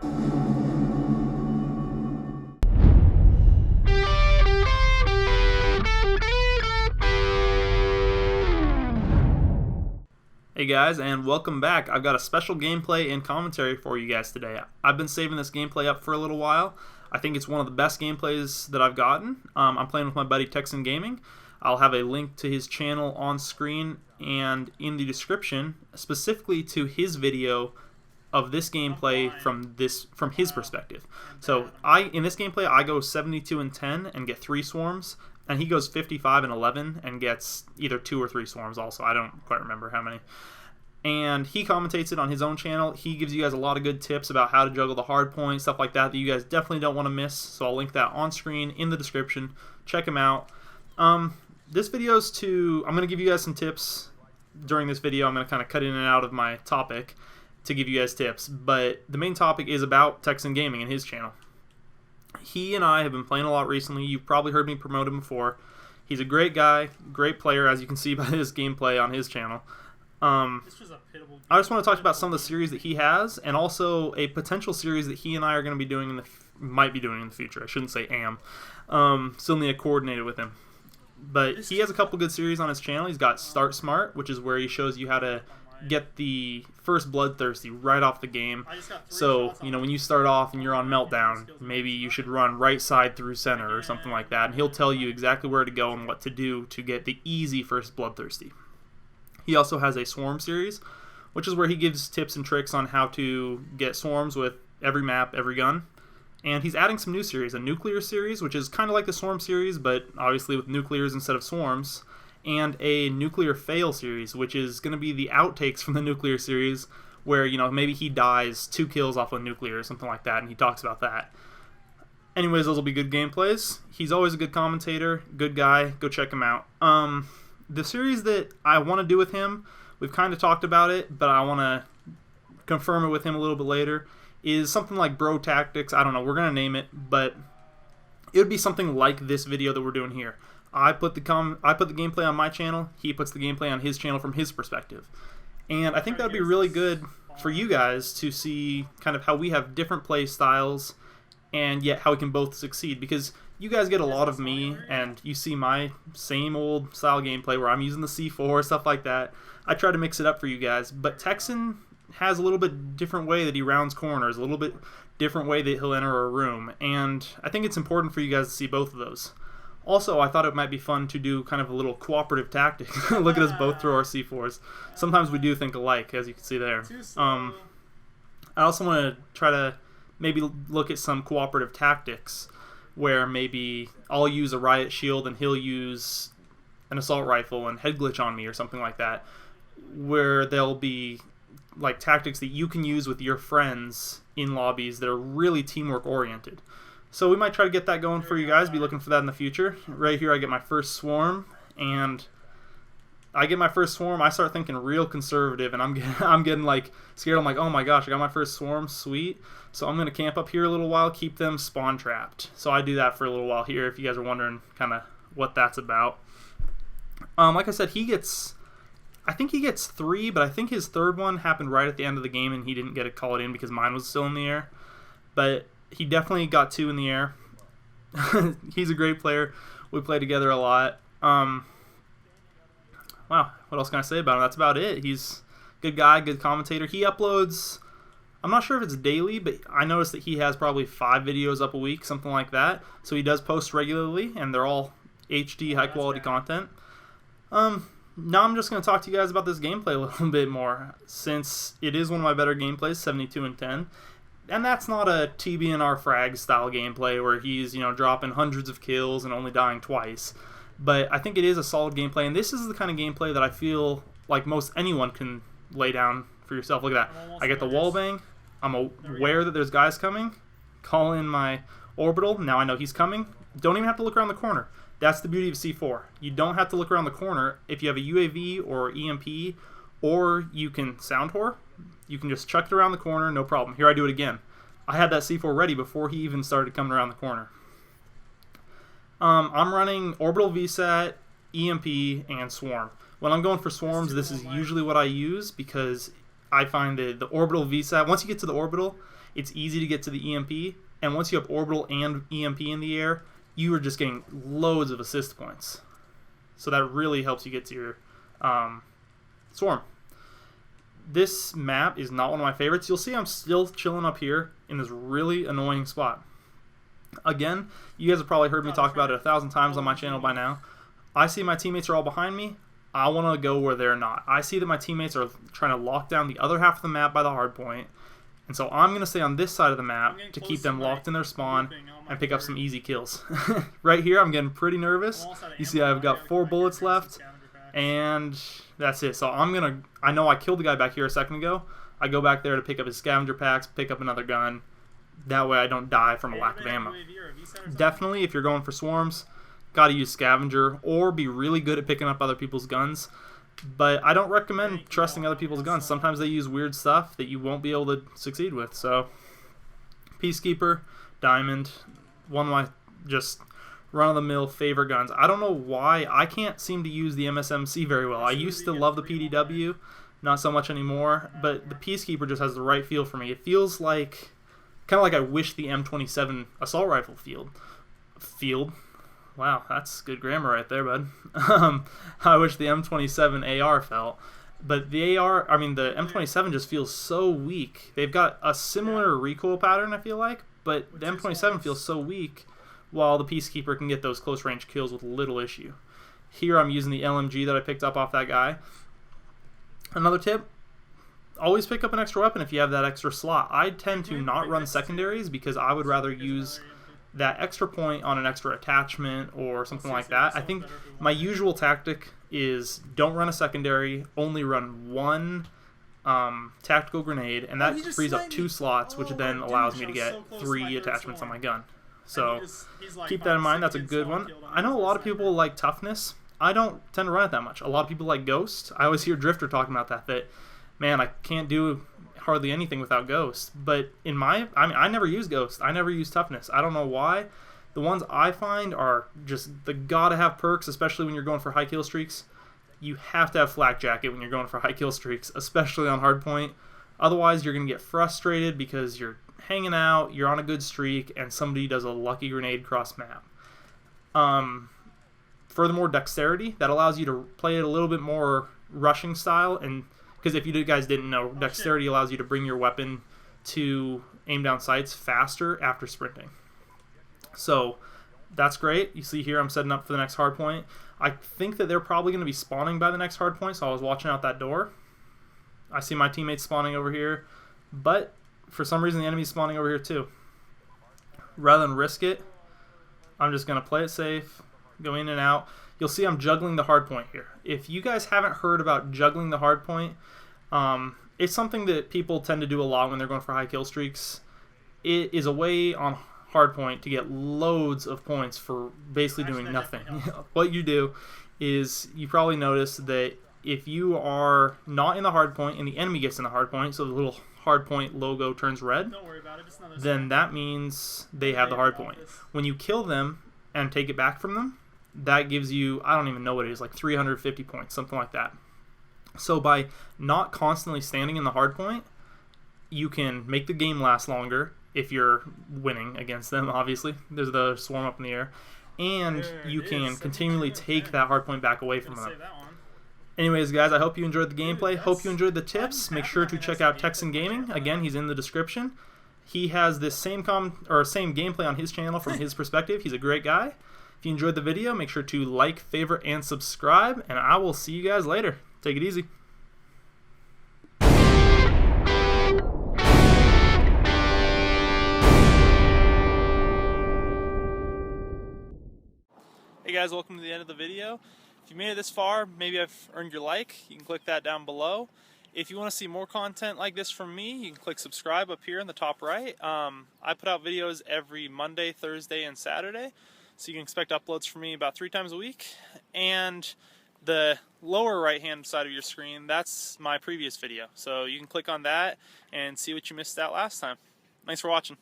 Hey guys, and welcome back. I've got a special gameplay and commentary for you guys today. I've been saving this gameplay up for a little while. I think it's one of the best gameplays that I've gotten. I'm playing with my buddy T3xanGaming. I'll have a link to his channel on screen and in the description, specifically to his video of this gameplay from his perspective. So in this gameplay, I go 72 and 10 and get 3 swarms. And he goes 55 and 11 and gets either 2 or 3 swarms also. I don't quite remember how many. And he commentates it on his own channel. He gives you guys a lot of good tips about how to juggle the hardpoint, stuff like that you guys definitely don't want to miss. So I'll link that on screen in the description. Check him out. This video's I'm going to give you guys some tips during this video. I'm going to kind of cut in and out of my topic to give you guys tips. But the main topic is about T3xanGaming and his channel. He and I have been playing a lot recently. You've probably heard me promote him before. He's a great guy, great player, as you can see by his gameplay on his channel. I just want to talk about some of the series that he has, and also a potential series that he and I are going to be doing might be doing in the future. I shouldn't say am. Still need to coordinate it with him. But he has a couple good series on his channel. He's got Start Smart, which is where he shows you how to get the first bloodthirsty right off the game. So, when you start off and you're on meltdown, maybe you should run right side through center or something like that, and he'll tell you exactly where to go and what to do to get the easy first bloodthirsty. He also has a swarm series, which is where he gives tips and tricks on how to get swarms with every map, every gun. And he's adding some new series, a nuclear series, which is kind of like the swarm series, but obviously with nuclears instead of swarms. And a nuclear fail series, which is going to be the outtakes from the nuclear series, where maybe he dies 2 kills off a nuclear or something like that, and he talks about that. Anyways, those will be good gameplays. He's always a good commentator, good guy. Go check him out. The series that I want to do with him, we've kind of talked about it, but I want to confirm it with him a little bit later, is something like Bro Tactics. I don't know, we're going to name it, but it would be something like this video that we're doing here. I put the gameplay on my channel. He puts the gameplay on his channel from his perspective. And I think that would be really good for you guys to see kind of how we have different play styles and yet how we can both succeed. Because you guys get a lot of me and you see my same old style gameplay where I'm using the C4, stuff like that. I try to mix it up for you guys. But Texan has a little bit different way that he rounds corners, a little bit different way that he'll enter a room. And I think it's important for you guys to see both of those. Also, I thought it might be fun to do kind of a little cooperative tactic. Look at us both throw our C4s. Sometimes we do think alike, as you can see there. I also want to try to maybe look at some cooperative tactics where maybe I'll use a riot shield and he'll use an assault rifle and head glitch on me or something like that, where there'll be like tactics that you can use with your friends in lobbies that are really teamwork oriented. So we might try to get that going for you guys. Be looking for that in the future. Right here I get my first swarm, and I start thinking real conservative, and I'm getting like scared. I'm like, oh my gosh, I got my first swarm, sweet. So I'm gonna camp up here a little while, keep them spawn trapped. So I do that for a little while here. If you guys are wondering kind of what that's about. Like I said, I think he gets 3, but I think his third one happened right at the end of the game, and he didn't get to call it in because mine was still in the air. But he definitely got 2 in the air. He's a great player. We play together a lot. Wow, what else can I say about him? That's about it. He's a good guy, good commentator. He uploads, I'm not sure if it's daily, but I noticed that he has probably 5 videos up a week, something like that. So he does post regularly, and they're all HD, high-quality content. Now I'm just going to talk to you guys about this gameplay a little bit more, since it is one of my better gameplays, 72 and 10. And that's not a TBNR frag style gameplay where he's, dropping hundreds of kills and only dying twice. But I think it is a solid gameplay, and this is the kind of gameplay that I feel like most anyone can lay down for yourself. Look at that. I get the wall bang. I'm aware that there's guys coming. Call in my orbital. Now I know he's coming. Don't even have to look around the corner. That's the beauty of C4. You don't have to look around the corner. If you have a UAV or EMP, or you can sound whore, you can just chuck it around the corner, no problem. Here, I do it again. I had that C4 ready before he even started coming around the corner. I'm running orbital VSAT, EMP, and swarm. When I'm going for swarms, this is usually what I use because I find that the orbital VSAT, once you get to the orbital, it's easy to get to the EMP, and once you have orbital and EMP in the air, you are just getting loads of assist points. So that really helps you get to your swarm. This map is not one of my favorites. You'll see I'm still chilling up here in this really annoying spot. Again, you guys have probably heard me talk about it 1,000 times on my channel by now. I see my teammates are all behind me. I want to go where they're not. I see that my teammates are trying to lock down the other half of the map by the hard point. And so I'm going to stay on this side of the map to keep them locked in their spawn and pick up some easy kills. Right here, I'm getting pretty nervous. You see I've got 4 bullets left. And that's it. So I know I killed the guy back here a second ago. I go back there to pick up his scavenger packs, pick up another gun. That way I don't die from a lack of ammo. Definitely, if you're going for swarms, gotta use scavenger or be really good at picking up other people's guns. But I don't recommend trusting other people's guns. Sometimes they use weird stuff that you won't be able to succeed with. So, Peacekeeper, Diamond, one of my just run-of-the-mill favorite guns. I don't know why I can't seem to use the MSMC very well. I used to love the PDW, not so much anymore, but the Peacekeeper just has the right feel for me. It feels like, kind of like I wish the M27 assault rifle field. Wow, that's good grammar right there, bud. I wish the M27 AR felt. But the the M27 just feels so weak. They've got a similar recoil pattern, I feel like, but the M27 feels so weak, while the Peacekeeper can get those close-range kills with little issue. Here I'm using the LMG that I picked up off that guy. Another tip, always pick up an extra weapon if you have that extra slot. I tend to not run secondaries because I would rather use that extra point on an extra attachment or something like that. I think my usual tactic is don't run a secondary, only run one tactical grenade, and that frees up 2 slots, which then allows me to get 3 attachments on my gun. So keep that in mind. That's a good one. I know a lot of people like toughness. I don't tend to run it that much. A lot of people like Ghost. I always hear Drifter talking about that man, I can't do hardly anything without Ghost. But I never use Ghost. I never use toughness. I don't know why. The ones I find are just the gotta have perks, especially when you're going for high kill streaks. You have to have Flak Jacket when you're going for high kill streaks, especially on hardpoint. Otherwise, you're going to get frustrated because you're hanging out, you're on a good streak, and somebody does a lucky grenade cross map. Furthermore, dexterity, that allows you to play it a little bit more rushing style, and because if you guys didn't know, dexterity allows you to bring your weapon to aim down sights faster after sprinting. So that's great. You see here I'm setting up for the next hardpoint. I think that they're probably going to be spawning by the next hardpoint, so I was watching out that door. I see my teammates spawning over here, but for some reason the enemy's spawning over here too. Rather than risk it, I'm just going to play it safe, go in and out. You'll see I'm juggling the hardpoint here. If you guys haven't heard about juggling the hardpoint, it's something that people tend to do a lot when they're going for high kill streaks. It is a way on hardpoint to get loads of points for basically doing nothing. What you do is, you probably notice that if you are not in the hardpoint and the enemy gets in the hardpoint, so the little hardpoint logo turns red, then that means they have the hardpoint. When you kill them and take it back from them, that gives you, I don't even know what it is, like 350 points, something like that. So by not constantly standing in the hardpoint, you can make the game last longer if you're winning against them, obviously. There's the swarm up in the air. And you can continually take that hardpoint back away from them. Anyways, guys, I hope you enjoyed the gameplay. Hope you enjoyed the tips. Make sure to check out T3xanGaming. Again, he's in the description. He has this same gameplay on his channel from his perspective. He's a great guy. If you enjoyed the video, make sure to like, favorite, and subscribe. And I will see you guys later. Take it easy. Hey guys, welcome to the end of the video. If you made it this far, maybe I've earned your like. You can click that down below. If you want to see more content like this from me, you can click subscribe up here in the top right. I put out videos every Monday, Thursday, and Saturday, so you can expect uploads from me about 3 times a week. And the lower right hand side of your screen, that's my previous video, so you can click on that and see what you missed out last time. Thanks for watching.